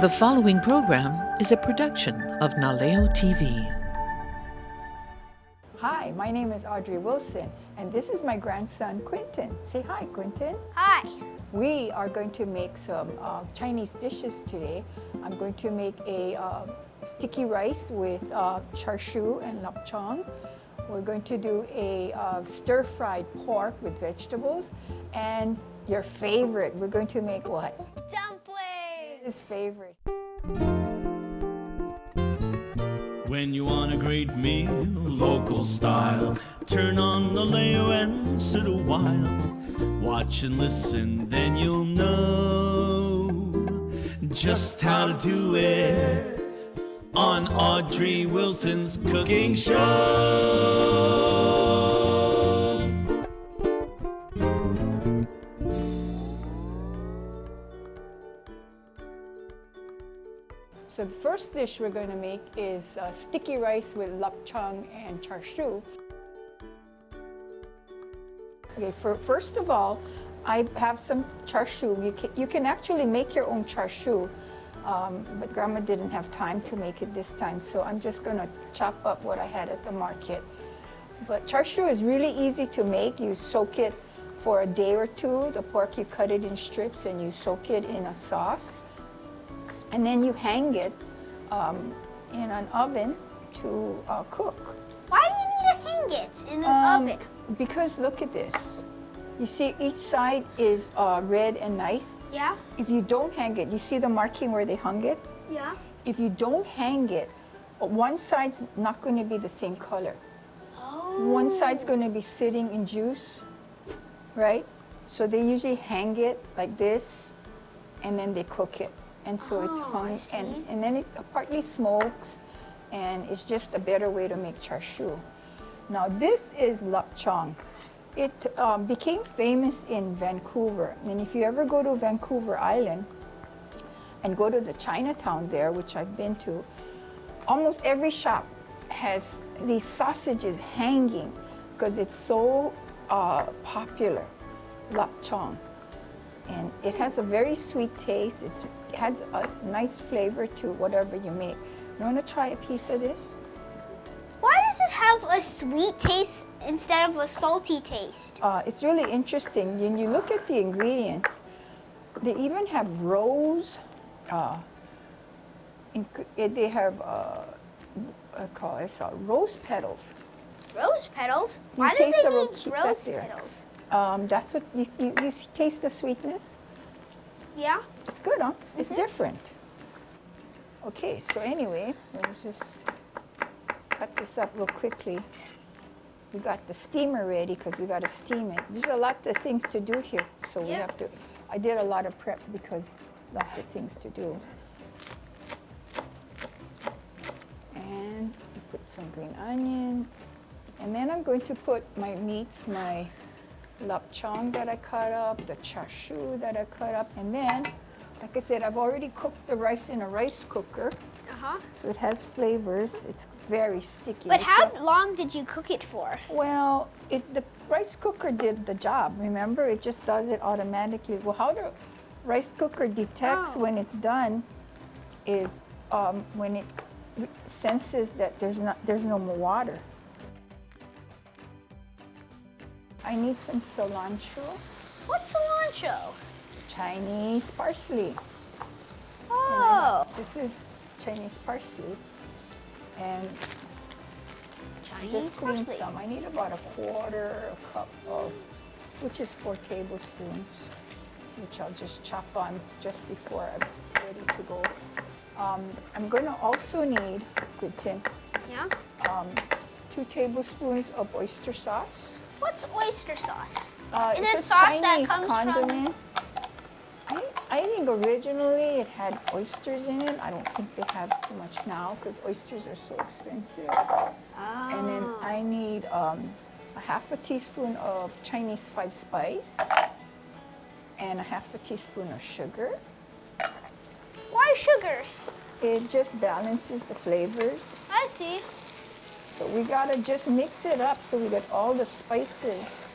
The following program is a production of Naleo TV. Hi, my name is Audrey Wilson, and this is my grandson, Quintin. Say hi, Quintin. Hi. We are going to make some Chinese dishes today. I'm going to make a sticky rice with char siu and lapchang. We're going to do a stir-fried pork with vegetables, and your favorite, we're going to make what? Dumplings. His favorite. When you want a great meal, local style, turn on the Leo and sit a while. Watch and listen, then you'll know just how to do it on Audrey Wilson's cooking show. So the first dish we're going to make is sticky rice with lapchang and char siu. Okay, first of all, I have some char siu. You can actually make your own char siu, but Grandma didn't have time to make it this time, so I'm just going to chop up what I had at the market. But char siu is really easy to make. You soak it for a day or two. The pork, you cut it in strips and you soak it in a sauce. And then you hang it in an oven to cook. Why do you need to hang it in an oven? Because look at this. You see each side is red and nice. Yeah? If you don't hang it, you see the marking where they hung it? Yeah. If you don't hang it, one side's not going to be the same color. Oh. One side's going to be sitting in juice, right? So they usually hang it like this, and then they cook it. And so it's hung, and then it partly smokes, and it's just a better way to make char siu. Now this is lapchang. It became famous in Vancouver, and if you ever go to Vancouver Island and go to the Chinatown there, which I've been to, almost every shop has these sausages hanging because it's so popular, lapchang. And it has a very sweet taste. It adds a nice flavor to whatever you make. You want to try a piece of this? Why does it have a sweet taste instead of a salty taste? It's really interesting. When you look at the ingredients, they even have rose. They have rose petals. Rose petals? Do you Why do taste they the need rose petals? That's what you taste the sweetness. Yeah? It's good, huh? It's different. Okay, so anyway, let's just cut this up real quickly. We got the steamer ready because we got to steam it. There's a lot of things to do here, so we have to. I did a lot of prep because lots of things to do. And put some green onions, and then I'm going to put my meats, my lapchang that I cut up, the char siu that I cut up, and then, like I said, I've already cooked the rice in a rice cooker. So it has flavors. It's very sticky. But how long did you cook it for? Well, the rice cooker did the job. Remember, it just does it automatically. Well, how the rice cooker detects when it's done is when it senses that there's no more water. I need some cilantro. What's cilantro? Chinese parsley. Oh. This is Chinese parsley. And Chinese just clean parsley. some. I need about a cup of, which is 4 tablespoons, which I'll just chop on just before I'm ready to go. I'm going to also need, Quintin, Yeah? 2 tablespoons of oyster sauce. What's oyster sauce? Is It's it a sauce Chinese that comes condiment. I think originally it had oysters in it. I don't think they have too much now because oysters are so expensive. And then I need a half a teaspoon of Chinese 5 spice and a half a teaspoon of sugar. Why sugar? It just balances the flavors. I see. So we gotta just mix it up so we get all the spices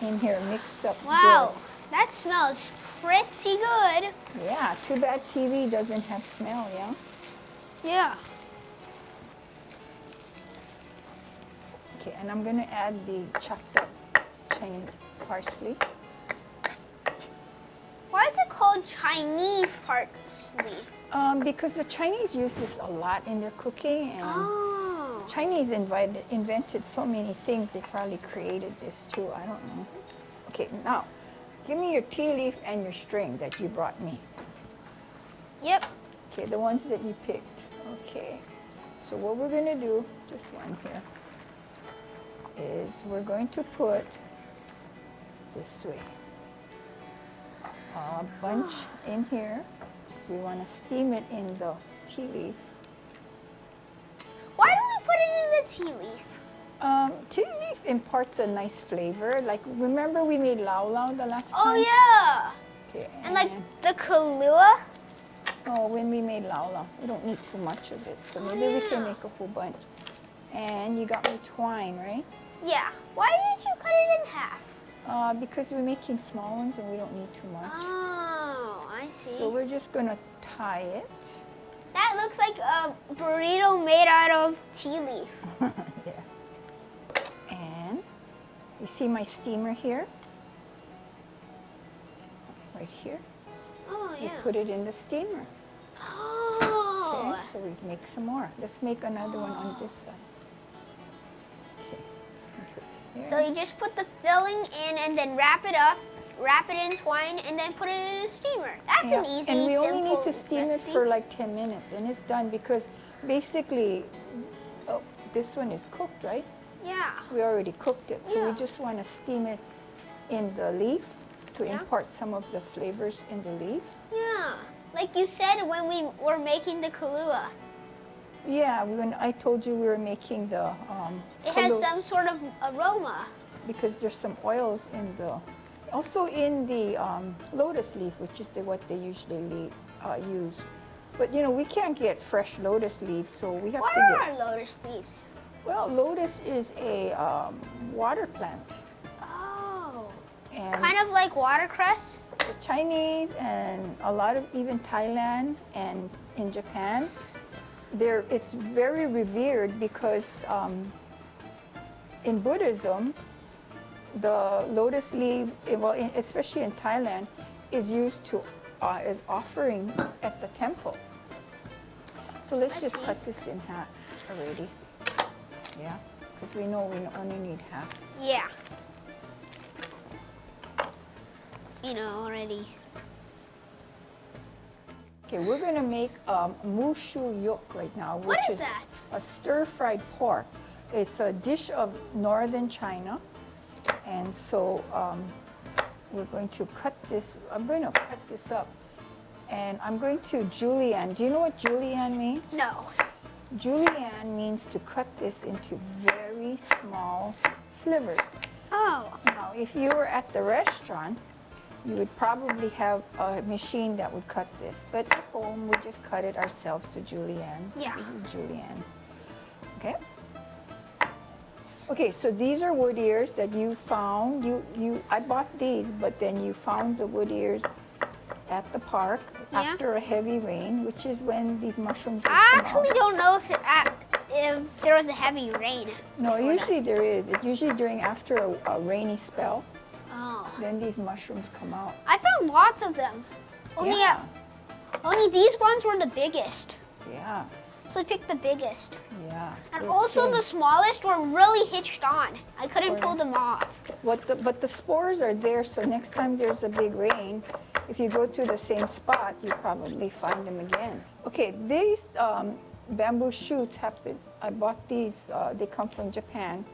in here mixed up Wow. That smells pretty good. Yeah, too bad TV doesn't have smell, yeah? Yeah. Okay, and I'm gonna add the chopped up Chinese parsley. Why is it called Chinese parsley? Because the Chinese use this a lot in their cooking, and Oh. Chinese invented so many things, they probably created this too, I don't know. Okay, now, give me your tea leaf and your string that you brought me. Yep. Okay, the ones that you picked. Okay, so what we're gonna do, just one here, is we're going to put this way a bunch in here. We want to steam it in the tea leaf. Why do we put it in the tea leaf? Tea leaf imparts a nice flavor. Like, remember we made lau lau the last Oh time? yeah. Okay, And like the Kahlua? oh, when we made lau lau, we don't need too much of it, so maybe we can make a whole bunch. And you got me twine, right? Yeah. Why did you cut it in half? Because we're making small ones and we don't need too much. Oh, I see. So we're just gonna tie it. That looks like a burrito made out of tea leaf. Yeah. And you see my steamer here? Right here. Oh You yeah. put it in the steamer. Oh. Okay, so we make some more. Let's make another one on this side. Okay. Put it So here. you just put the filling in and then wrap it up, wrap it in twine, and then put it in a steamer. That's Yeah, an easy, and we simple only need to steam recipe. it for like 10 minutes and it's done, because basically, oh, this one is cooked, right? Yeah. We already cooked it, so Yeah. we just want to steam it in the leaf to Yeah. impart some of the flavors in the leaf. Yeah. Like you said when we were making the Kahlua. Yeah, when I told you we were making the It has kalu- some sort of aroma. because there's some oils in the, also in the lotus leaf, which is what they usually use. But you know, we can't get fresh lotus leaves, so we have What to are get. our lotus leaves? Well, lotus is a water plant, Oh. and Kind of like watercress? the Chinese and a lot of even Thailand and in Japan, it's very revered because in Buddhism, the lotus leaf, well, especially in Thailand, is used to as offering at the temple. So let's I just see. cut this in half already. Yeah, because we know we only need half. Yeah. You know already. Okay, we're gonna make mushu yuk right now, which What is that? a stir-fried pork. It's a dish of northern China, and so we're going to cut this. I'm going to cut this up, and I'm going to julienne. Do you know what julienne means? No. Julienne means to cut this into very small slivers. Oh. Now, if you were at the restaurant, you would probably have a machine that would cut this. But at home, we just cut it ourselves to julienne. Yeah. This is julienne. Okay? Okay, so these are wood ears that you found. I bought these, but then you found the wood ears at the park Yeah. after a heavy rain, which is when these mushrooms would I come actually out. don't know if there was a heavy rain. No, before usually that. there is. It usually during after a rainy spell, Oh. then these mushrooms come out. I found lots of them. Only Yeah. only these ones were the biggest. Yeah, So I picked the biggest. yeah. And They're also big. the smallest were really hitched on. I couldn't pull Correct. them off. But the spores are there, so next time there's a big rain, if you go to the same spot, you probably find them again. Okay, these bamboo shoots happen. I bought these. They come from Japan,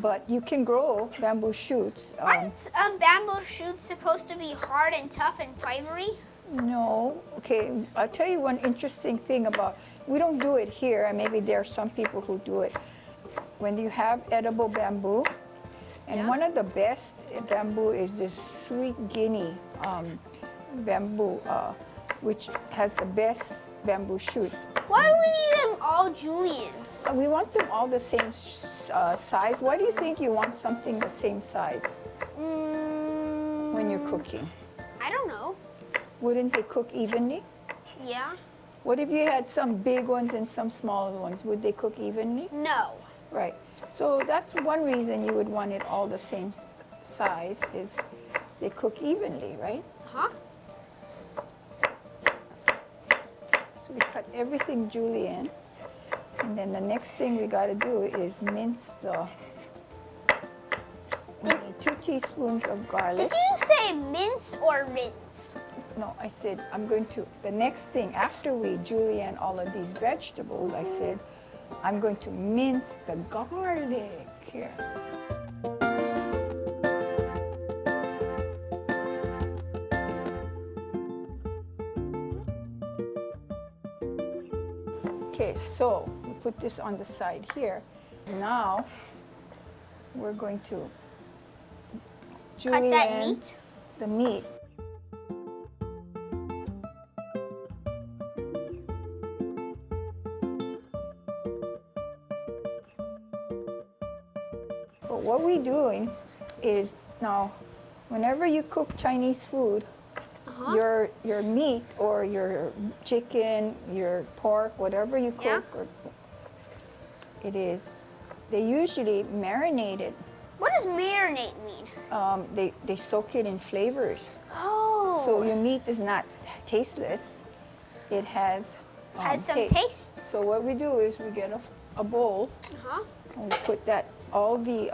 but you can grow bamboo shoots. Aren't bamboo shoots supposed to be hard and tough and fibery? No. Okay, I'll tell you one interesting thing about. We don't do it here, and maybe there are some people who do it. When you have edible bamboo, and Yeah. one of the best bamboo is this sweet guinea bamboo, which has the best bamboo shoot. Why do we need them all julienne? We want them all the same size. Why do you think you want something the same size? when you're cooking? I don't know. Wouldn't they cook evenly? Yeah? What if you had some big ones and some smaller ones? Would they cook evenly? No. Right. So that's one reason you would want it all the same size is they cook evenly, right? Huh? So we cut everything julienne. And then the next thing we got to do is mince we need 2 teaspoons of garlic. Did you say mince or rinse? No, I said the next thing after we julienne all of these vegetables, I said, I'm going to mince the garlic here. Okay, so we put this on the side here. Now we're going to Cut that julienne meat? the meat. But what we're doing is now, whenever you cook Chinese food, your meat or your chicken, your pork, whatever you cook, it is, they usually marinate it. What does marinate mean? They soak it in flavors. Oh. So your meat is not tasteless. It has Has some taste. So what we do is we get a bowl and we put all the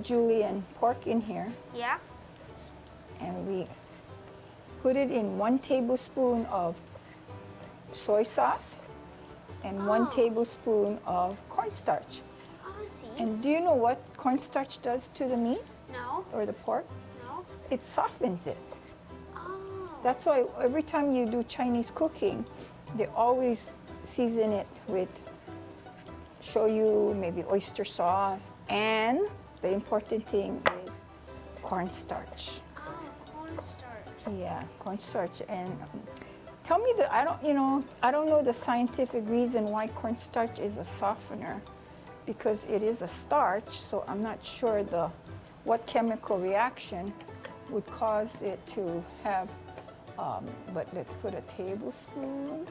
julienne pork in here, Yeah? and we put it in 1 tablespoon of soy sauce and 1 tablespoon of cornstarch. Oh, I see. And do you know what cornstarch does to the meat No? or the pork? No? It softens it. Oh. That's why every time you do Chinese cooking, they always season it with shoyu, maybe oyster sauce, and the important thing is cornstarch. Oh, cornstarch. Yeah, cornstarch. And tell me I don't know the scientific reason why cornstarch is a softener, because it is a starch, so I'm not sure what chemical reaction would cause it to have, but let's put a tablespoon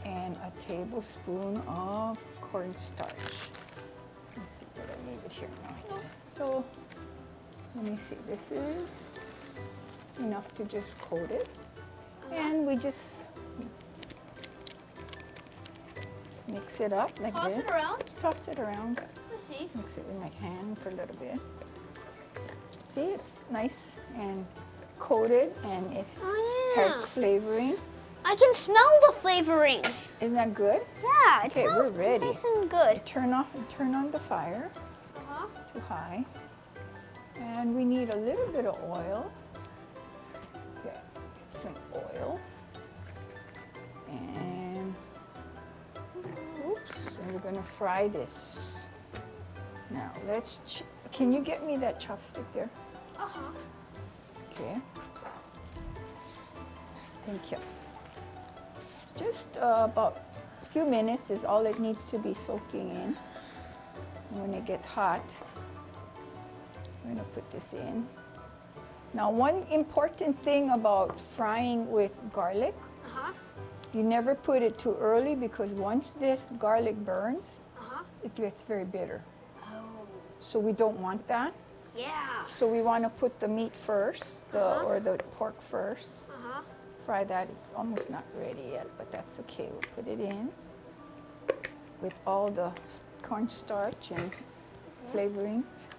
and a tablespoon of cornstarch. Let's see, did I leave it here? No, I didn't. So let me see, this is enough to just coat it. And we just mix it up like Toss this. it around? Toss it around. I see. Mix it with my hand for a little bit. See, it's nice and coated, and it has flavoring. I can smell the flavoring. Isn't that good? Yeah, it Okay, smells we're ready. nice and good. Turn on the fire too high. And we need a little bit of oil. Okay, get some oil. And oops, and we're gonna fry this. Now can you get me that chopstick there? Okay. Thank you. Just about a few minutes is all it needs to be soaking in. And when it gets hot, we're gonna put this in. Now, one important thing about frying with garlic, you never put it too early, because once this garlic burns, it gets very bitter. So we don't want that. Yeah. So we want to put the meat first, or the pork first. Fry that. It's almost not ready yet, but that's okay. We'll put it in with all the cornstarch and flavorings.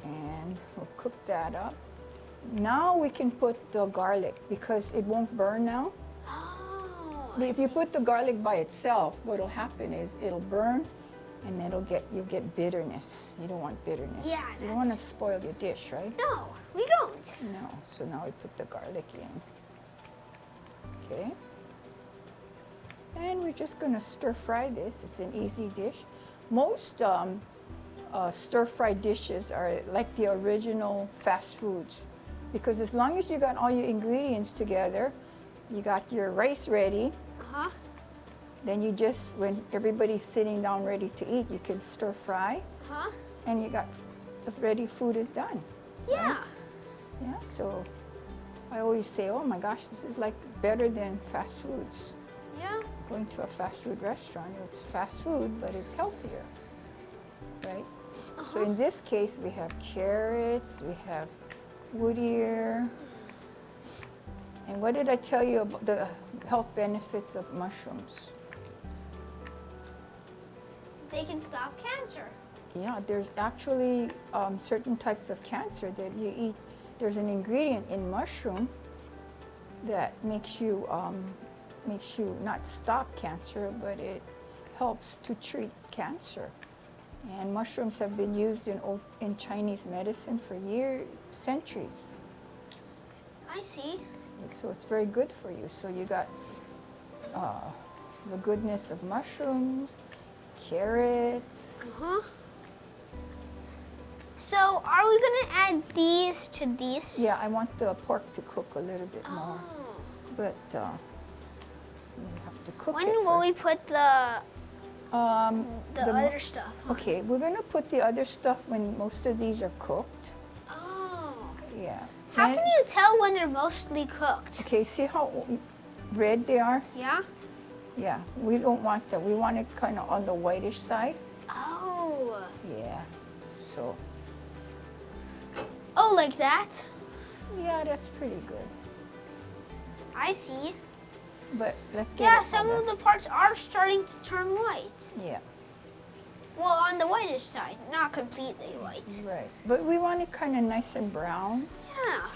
And we'll cook that up. Now we can put the garlic, because it won't burn now. Oh. But if you put the garlic by itself, what'll happen is it'll burn, and you'll get bitterness. You don't want bitterness. Yeah, You don't want to spoil your dish, right? No, we don't. No. So now we put the garlic in. Okay. And we're just going to stir fry this. It's an easy dish. Most stir-fry dishes are like the original fast foods, because as long as you got all your ingredients together, you got your rice ready, Then you just, when everybody's sitting down ready to eat, you can stir fry, Huh? and you got the ready food is done. Yeah. Yeah, so I always say, oh my gosh, this is like better than fast foods. Yeah. Going to a fast food restaurant, it's fast food, but it's healthier, right? So in this case, we have carrots, we have wood ear. And what did I tell you about the health benefits of mushrooms? They can stop cancer. Yeah, there's actually certain types of cancer that you eat. There's an ingredient in mushroom that makes you not stop cancer, but it helps to treat cancer. And mushrooms have been used in Chinese medicine for centuries. I see. So it's very good for you. So you got the goodness of mushrooms, carrots. Uh-huh. So are we gonna add these to these? Yeah, I want the pork to cook a little bit more, but you have to cook When it will first. we put the other stuff? Okay, we're gonna put the other stuff when most of these are cooked. Oh. Yeah. How And- can you tell when they're mostly cooked? Okay, see how red they are? Yeah? Yeah, we don't want that. We want it kind of on the whitish side. Oh. Yeah, so, Oh, like that? yeah, that's pretty good. I see. But let's get Yeah, it some on of the parts are starting to turn white. Yeah, Well, on the whitish side, not completely white. right. But we want it kind of nice and brown. Yeah.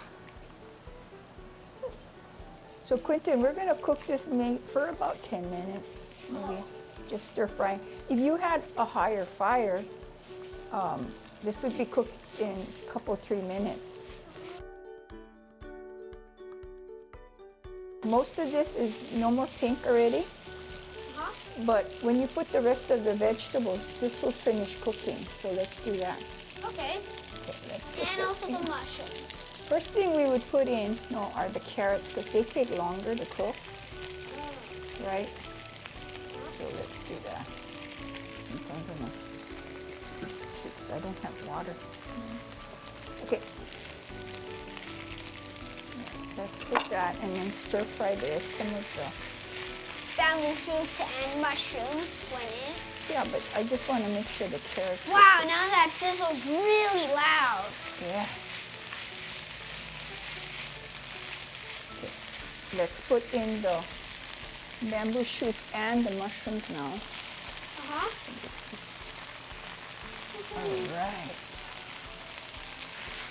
So Quintin, we're gonna cook this meat for about 10 minutes, maybe, just stir fry. If you had a higher fire, this would be cooked in a couple, 3 minutes. Most of this is no more pink already, but when you put the rest of the vegetables, this will finish cooking. So let's do that. Okay. Okay, let's put And the also pink- the mushrooms. First thing we would put in are the carrots because they take longer to cook, right? So let's do that. Oops, I don't have water. Okay. Let's put that and then stir fry this. Some of the, Bamboo shoots and mushrooms went in. yeah, but I just want to make sure the carrots. Wow, now that sizzles really loud. Yeah. Okay. Let's put in the bamboo shoots and the mushrooms now. Uh-huh. All right.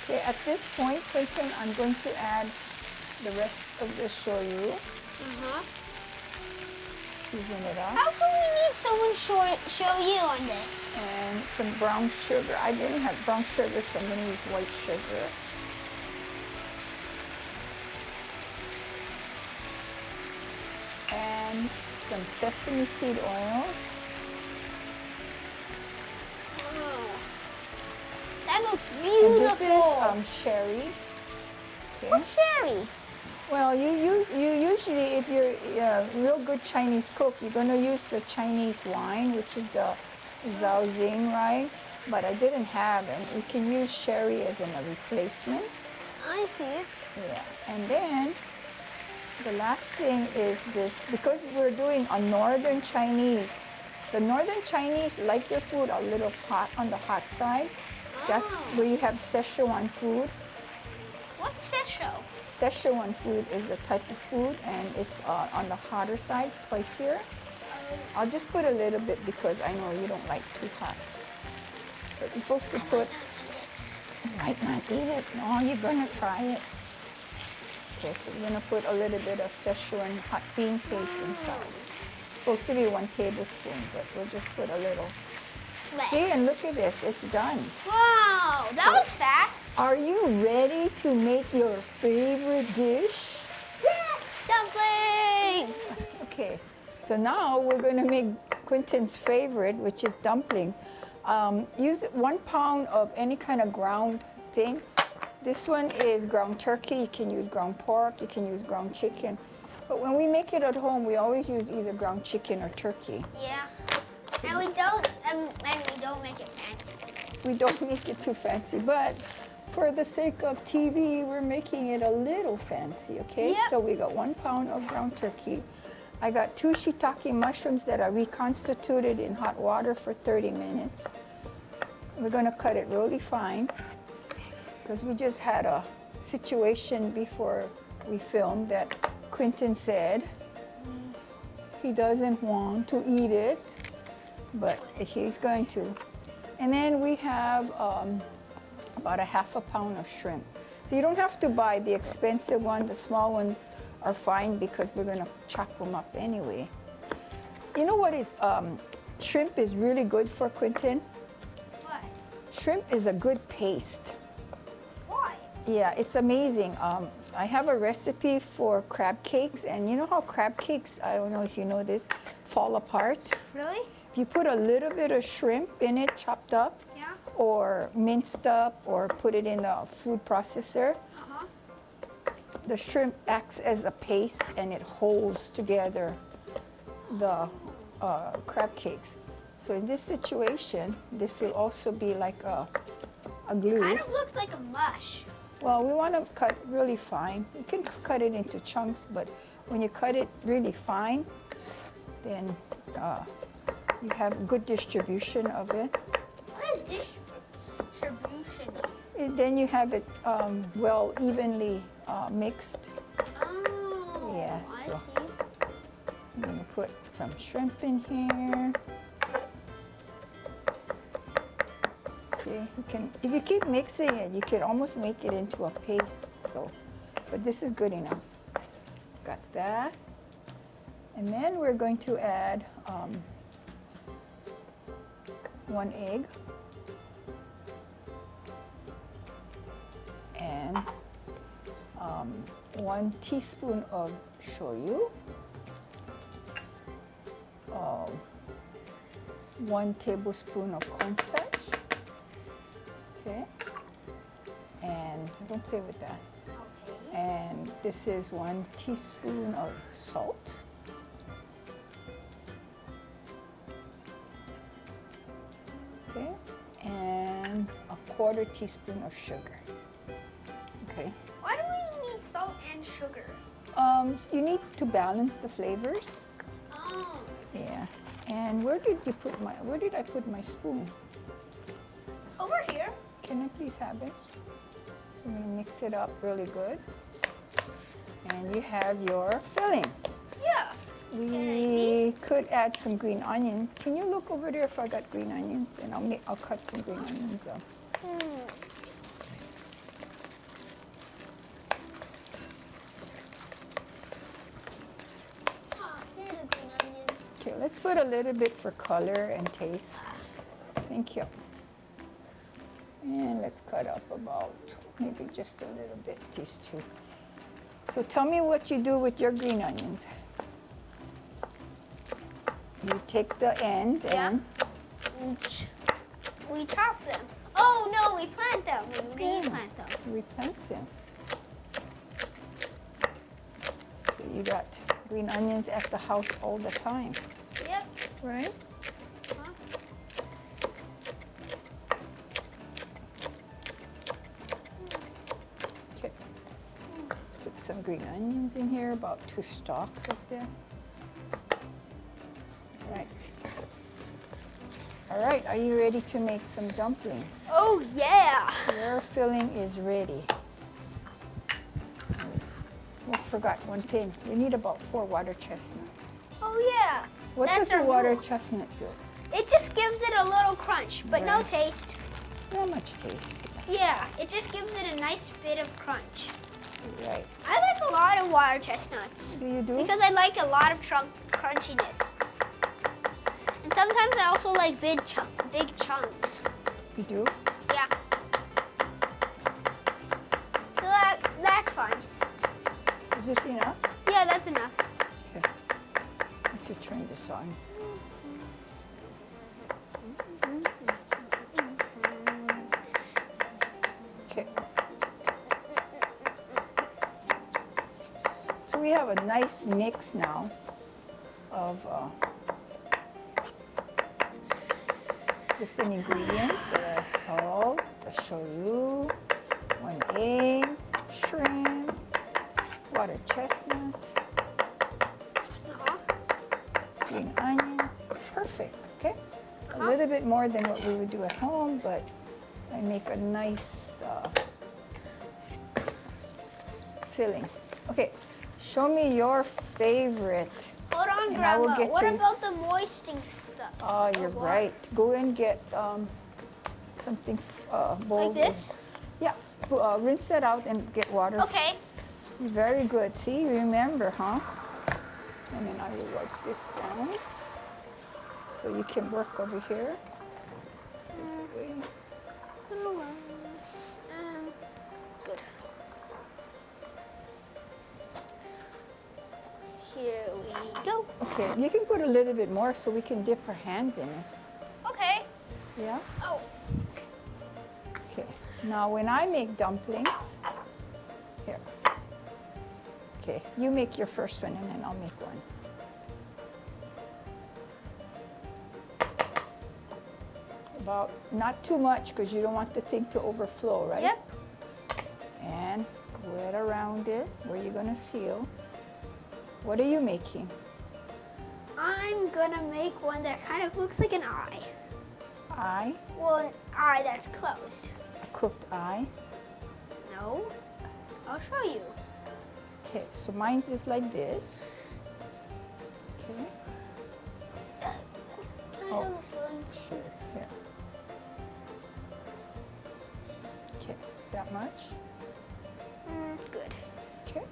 Okay, at this point, Quintin, I'm going to add the rest of the shoyu. Uh-huh. Season it up. How come we need someone show you on this? And some brown sugar. I didn't have brown sugar, so I'm going to use white sugar. And some sesame seed oil. Oh. That looks And this beautiful. is sherry. Okay. What's sherry? Well, you usually, if you're a real good Chinese cook, you're going to use the Chinese wine, which is the Zhaoxing, right? But I didn't have, and you can use sherry as a replacement. I see. Yeah, and then the last thing is this, because we're doing a Northern Chinese. The Northern Chinese like their food a little hot, on the hot side. That's where you have Szechuan food. What's sesho? Szechuan food is a type of food, and it's on the hotter side, spicier. I'll just put a little bit because I know you don't like too hot. But you're supposed to put, you might not eat it. No, you're gonna try it. Okay, so we're gonna put a little bit of Szechuan hot bean paste inside. It's supposed to be 1 tablespoon, but we'll just put a little. Less. See, and look at this, it's done. Wow, that was fast. Are you ready to make your favorite dish? Dumplings. Okay, so now we're going to make Quintin's favorite, which is dumplings. Use 1 pound of any kind of ground thing. This one is ground turkey. You can use ground pork. You can use ground chicken. But when we make it at home, we always use either ground chicken or turkey. Yeah. And we don't make it fancy. We don't make it too fancy, but for the sake of TV, we're making it a little fancy, okay? Yep. So we got 1 pound of ground turkey. I got 2 shiitake mushrooms that are reconstituted in hot water for 30 minutes. We're gonna cut it really fine because we just had a situation before we filmed that Quintin said he doesn't want to eat it, but he's going to. And then we have about a half a pound of shrimp. So you don't have to buy the expensive one. The small ones are fine because we're gonna chop them up anyway. You know what is, shrimp is really good for, Quintin? What? Shrimp is a good paste. Why? Yeah, it's amazing. I have a recipe for crab cakes, and you know how crab cakes, I don't know if you know this, fall apart? Really? If you put a little bit of shrimp in it, chopped up, Yeah. or minced up, or put it in a food processor, Uh-huh. the shrimp acts as a paste and it holds together the crab cakes. So in this situation, this will also be like a glue. Kind of looks like a mush. Well, we want to cut really fine. You can cut it into chunks, but when you cut it really fine, then you have good distribution of it. What is distribution? Then you have it well evenly mixed. Oh, Yeah, I so- see. I'm gonna put some shrimp in here. See, you can, if you keep mixing it, you can almost make it into a paste. So, but this is good enough. Got that. And then we're going to add 1 egg and 1 teaspoon of shoyu. 1 tablespoon of cornstarch. Okay. And don't play with that. Okay. And this is 1 teaspoon of salt. Okay. And a 1/4 teaspoon of sugar. Okay. Why do we need salt and sugar? You need to balance the flavors. Oh. Yeah. And where did I put my spoon? Over here. Can I please have it? I'm gonna mix it up really good. And you have your filling. Yeah. We could add some green onions. Can you look over there if I got green onions? And I'll cut some green onions up. Here's the green onions. Okay, let's put a little bit for color and taste. Thank you. And let's cut up about maybe just a little bit, these two. So tell me what you do with your green onions. You take the ends and We chop them. Oh no, we plant them. We replant them. replant them. So you got green onions at the house all the time, Yep. right? Huh? Okay. Let's put some green onions in here, about 2 stalks of them. Right. All right, are you ready to make some dumplings? Oh yeah. Your filling is ready. We forgot one thing. We need about 4 water chestnuts. Oh yeah. What That's does the our water rule. chestnut do? It just gives it a little crunch, but no Right. taste. Not much taste. Yeah, it just gives it a nice bit of crunch. Right. I like a lot of water chestnuts Do you do? because I like a lot of crunchiness. And sometimes I also like big chunks. You do? Yeah. So that's fine. Is this enough? Yeah, that's enough. Okay. I have to turn this on. Okay. So we have a nice mix now of different ingredients. There are salt, the shoyu, 1 egg, shrimp, water chestnuts, green onions. Perfect, okay? A little bit more than what we would do at home, but I make a nice filling. Okay, show me your favorite. Hold on, And I will Grandma. get What you- about the moisting stuff? Oh, you're right. Go and get something bowl. Like this? Yeah, rinse that out and get water. Okay. Very good. See, you remember, huh? And then I will wipe this down so you can work over here. This way. Little ones. Good. Here we go. Okay, you can put a little bit more so we can dip our hands in it. Okay. Yeah? Oh. Okay. Now, when I make dumplings, here. Okay, you make your first one and then I'll make one. About, not too much because you don't want the thing to overflow, right? Yep. And wet around it where you're gonna seal. What are you making? I'm gonna make one that kind of looks like an eye. Eye, Well, an eye that's closed. a cooked eye. No. I'll show you. Okay, so mine's is like this. Okay, Can I Oh. have the filling? sure, here. Okay, that much? Good. Okay.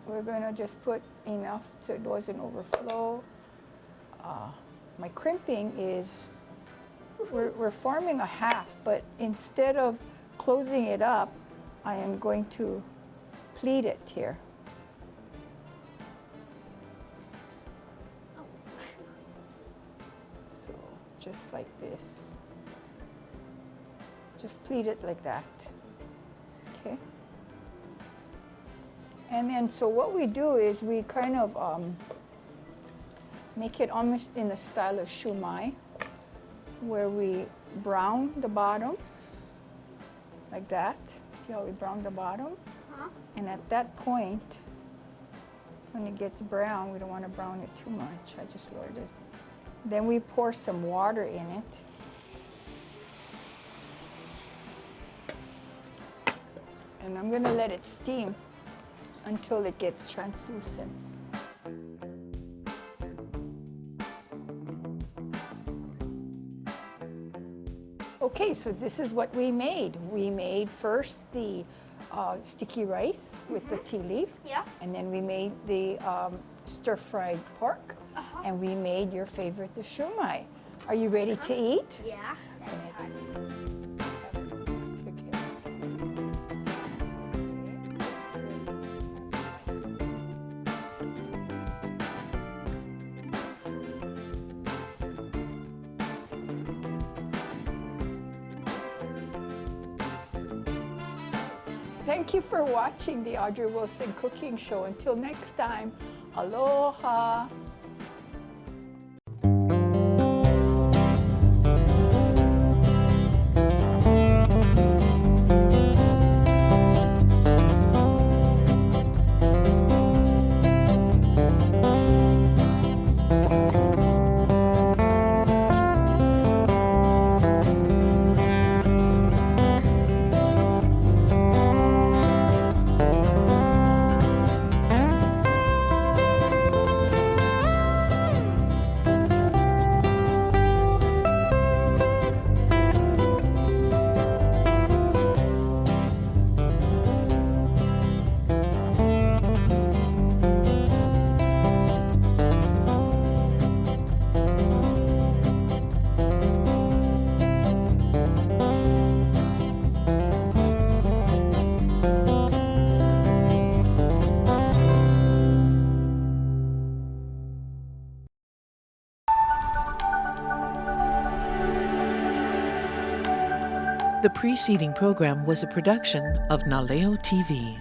We're gonna just put enough so it doesn't overflow. My crimping is, we're forming a half, but instead of closing it up, I am going to pleat it here. So just like this. Just pleat it like that. Okay. And then, so what we do is we kind of make it almost in the style of shumai, where we brown the bottom, like that. See how we brown the bottom? And at that point, when it gets brown, we don't want to brown it too much. I just lowered it. Then we pour some water in it. And I'm going to let it steam until it gets translucent. Okay, so this is what we made. We made first the sticky rice with the tea leaf. Yeah. And then we made the stir-fried pork. And we made your favorite, the shumai. Are you ready to eat? Yeah. And it's- Thank you for watching the Audrey Wilson Cooking Show. Until next time, aloha. The preceding program was a production of Naleo TV.